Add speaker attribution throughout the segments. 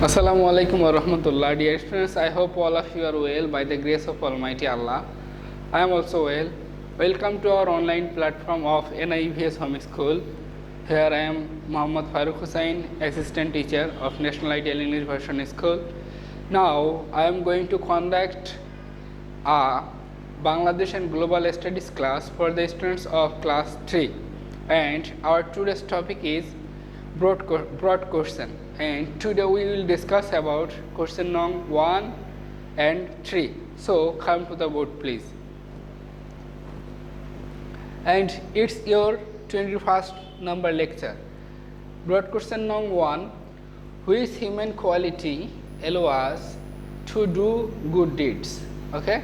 Speaker 1: Assalamu alaikum wa rahmatullah. Dear students, I hope all of you are well by the grace of Almighty Allah. I am also well. Welcome to our online platform of NIVS Home School. Here I am Muhammad Faruk Hossain, Assistant Teacher of National Ideal English Version School. Now I am going to conduct a Bangladesh and Global Studies class for the students of class 3, and our today's topic is broad question, and today we will discuss about question number 1 and 3. So come to the board please. And it's your 21st number lecture. Broad question number 1: which human quality allows us to do good deeds? Okay,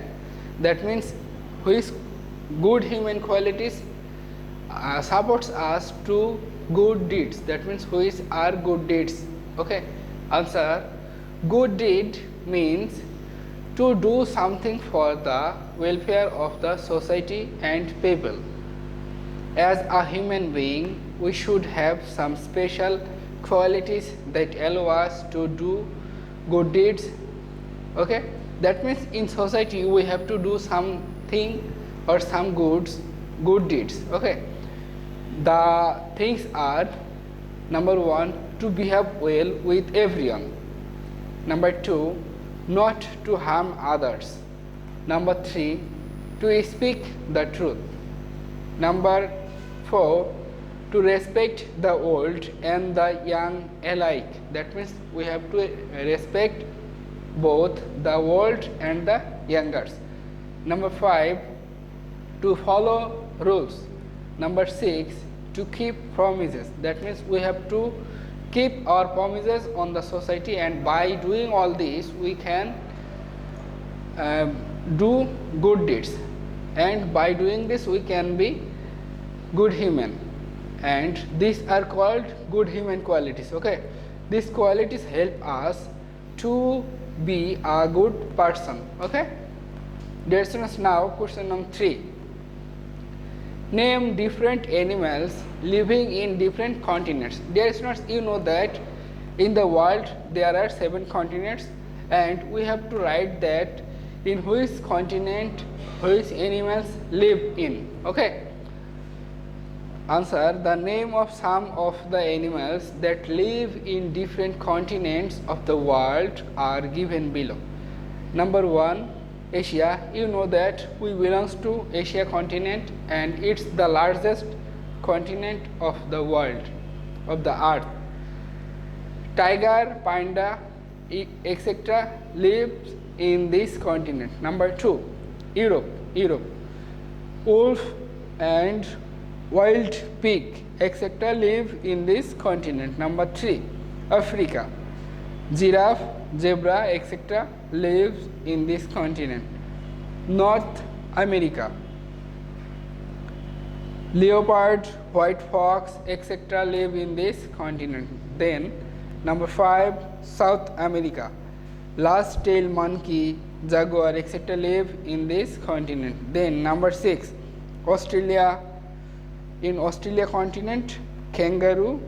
Speaker 1: that means which good human qualities supports us to good deeds, that means which are good deeds. Okay, answer: good deed means to do something for the welfare of the society and people. As a human being, we should have some special qualities that allow us to do good deeds. Okay, that means in society we have to do something or some good deeds. Okay, the things are: number 1, to behave well with everyone; number 2, not to harm others; number 3, to speak the truth; number 4, to respect the old and the young alike. That means we have to respect both the old and the youngers. Number 5, to follow rules. Number 6, to keep promises. That means we have to keep our promises on the society, and by doing all this we can do good deeds, and by doing this we can be good human, and these are called good human qualities. Okay, these qualities help us to be a good person. Okay, dear students, now question number 3: name different animals living in different continents. Dear students, you know that in the world there are 7 continents, and we have to write that in which continent which animals live in. Okay, answer: the name of some of the animals that live in different continents of the world are given below. Number 1, Asia. You know that we belongs to Asia continent, and it's the largest continent of the world, of the earth. Tiger, panda, etc. lives in this continent. Number 2, Europe. Wolf and wild pig, etc. live in this continent. Number 3, Africa. Giraffe, zebra, etc. lives in this continent. North America. Leopard, white fox, etc. live in this continent. Then number 5, South America. Large-tailed monkey, jaguar, etc. live in this continent. Then number 6, Australia. In Australia continent, kangaroo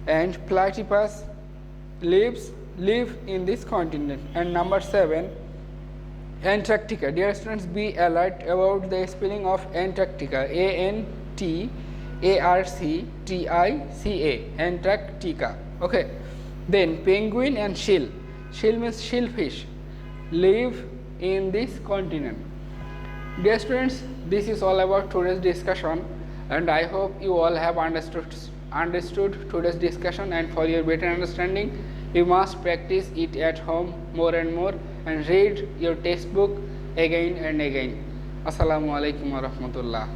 Speaker 1: and platypus live in this continent. And number 7, Antarctica. Dear students, be alert about the spelling of Antarctica. Antarctica, Antarctica. Okay, then penguin and shell means shellfish, live in this continent. Dear students, this is all about today's discussion, and I hope you all have understood today's discussion, and for your better understanding you must practice it at home more and more, and read your textbook again and again. Assalamu alaikum wa rahmatullah.